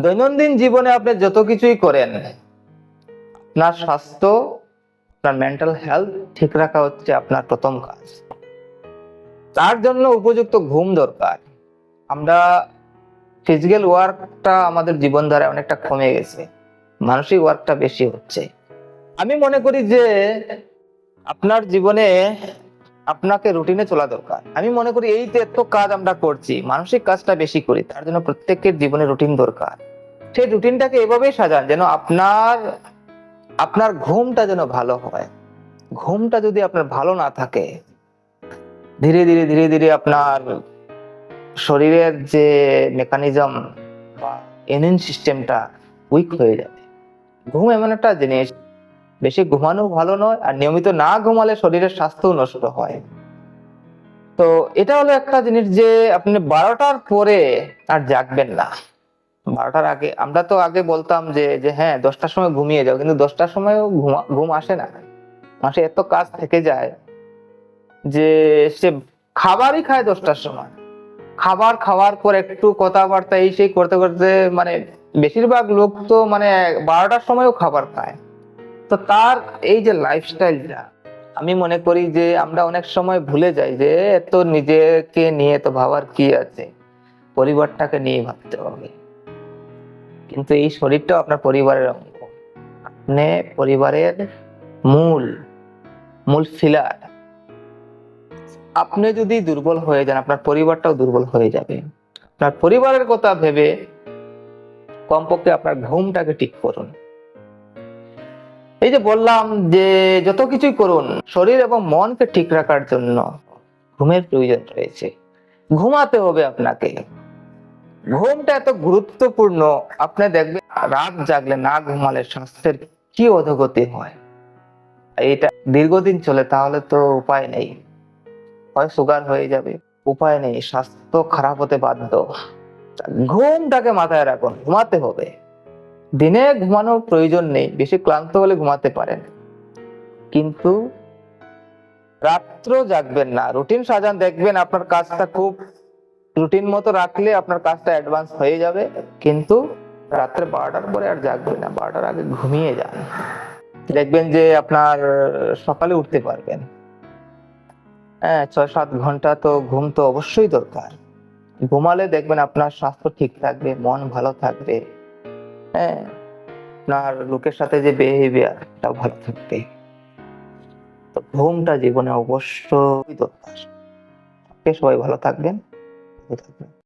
দৈনন্দিন জীবনে আপনি যত কিছুই করেন, আপনার স্বাস্থ্য, আপনার মেন্টাল হেলথ ঠিক রাখা হচ্ছে আপনার প্রথম কাজ। তার জন্য উপযুক্ত ঘুম দরকার। আমরা ফিজিক্যাল ওয়ার্কটা আমাদের জীবনধারায় অনেকটা কমে গেছে, মানসিক ওয়ার্কটা বেশি হচ্ছে। আমি মনে করি যে আপনার জীবনে আপনাকে রুটিনে চলা দরকার। আমি মনে করি এই যে এত কাজ আমরা করছি, মানসিক কাজটা বেশি করি, তার জন্য প্রত্যেকের জীবনে রুটিন দরকার। সেই রুটিনটাকে এভাবেই সাজান যেন আপনার আপনার ঘুমটা যেন ভালো হয়। ঘুমটা যদি আপনার ভালো না থাকে, ধীরে ধীরে ধীরে ধীরে আপনার শরীরের যে মেকানিজম বা ইমিউন সিস্টেমটা উইক হয়ে যাবে। ঘুম এমন একটা জিনিস, বেশি ঘুমানো ভালো নয়, আর নিয়মিত না ঘুমালে শরীরের স্বাস্থ্য নষ্ট হয়। তো এটা হলো একটা জিনিস যে আপনি 12টার পরে আর জাগবেন না। 12টার আগে আমরা তো আগে বলতাম যে যে হ্যাঁ 10টার সময় ঘুমিয়ে যাও, কিন্তু 10টার সময়ও ঘুম আসে না। মাসে এত কাজ থেকে যায় যে সে খাবারই খায় 10টার সময়। খাবার খাওয়ার পর একটু কথাবার্তা এই সেই করতে করতে মানে বেশিরভাগ লোক তো মানে 12টার সময়ও খাবার খায়। তো তার এই যে লাইফস্টাইলটা, আমি মনে করি যে আমরা অনেক সময় ভুলে যাই যে এত নিজেকে নিয়ে তো ভাবার কি আছে, পরিবারটাকে নিয়ে ভাবতে হবে। কিন্তু এই শরীরটাও আপনার পরিবারের অঙ্গ। আপনি পরিবারের মূল মূল ফিলার। আপনি যদি দুর্বল হয়ে যান, আপনার পরিবারটাও দুর্বল হয়ে যাবে। আপনার পরিবারের কথা ভেবে কমপক্ষে আপনার ঘুমটাকে ঠিক করুন। এই যে বললাম যে যত কিছুই করুন, শরীর এবং মনকে ঠিক রাখার জন্য ঘুমের প্রয়োজন রয়েছে। ঘুমাতে হবে আপনাকে। ঘুমটা এত গুরুত্বপূর্ণ। আপনি দেখবেন রাত জাগলে, না ঘুমালে স্বাস্থ্যের কি অধোগতি হয়। এটা দীর্ঘদিন চলে তাহলে তো উপায় নেই, হয় সুগার হয়ে যাবে, উপায় নেই, স্বাস্থ্য খারাপ হতে বাধ্য। ঘুমটাকে মাথায় রাখুন, ঘুমাতে হবে। দিনে ঘুমানোর প্রয়োজন নেই, বেশি ক্লান্ত হলে ঘুমাতে পারেন, কিন্তু রাত্র জাগবেন না। রুটিন সাজান, দেখবেন আপনার কাজটা খুব রুটিন মতো রাখলে আপনার কাজটা অ্যাডভান্স হয়ে যাবে। কিন্তু রাত্রে 12টার পরে আর জাগবেন না, 12টার আগে ঘুমিয়ে যান। দেখবেন যে আপনার সকালে উঠতে পারবেন। হ্যাঁ, 6-7 ঘন্টা তো ঘুম তো অবশ্যই দরকার। ঘুমালে দেখবেন আপনার স্বাস্থ্য ঠিক থাকবে, মন ভালো থাকবে। হ্যাঁ, আপনার লোকের সাথে যে বিহেভিয়ার এটাও ভালো থাকবে। তো ঘুমটা জীবনে অবশ্যই দরকার। সবাই ভালো থাকবেন, ভালো থাকবেন।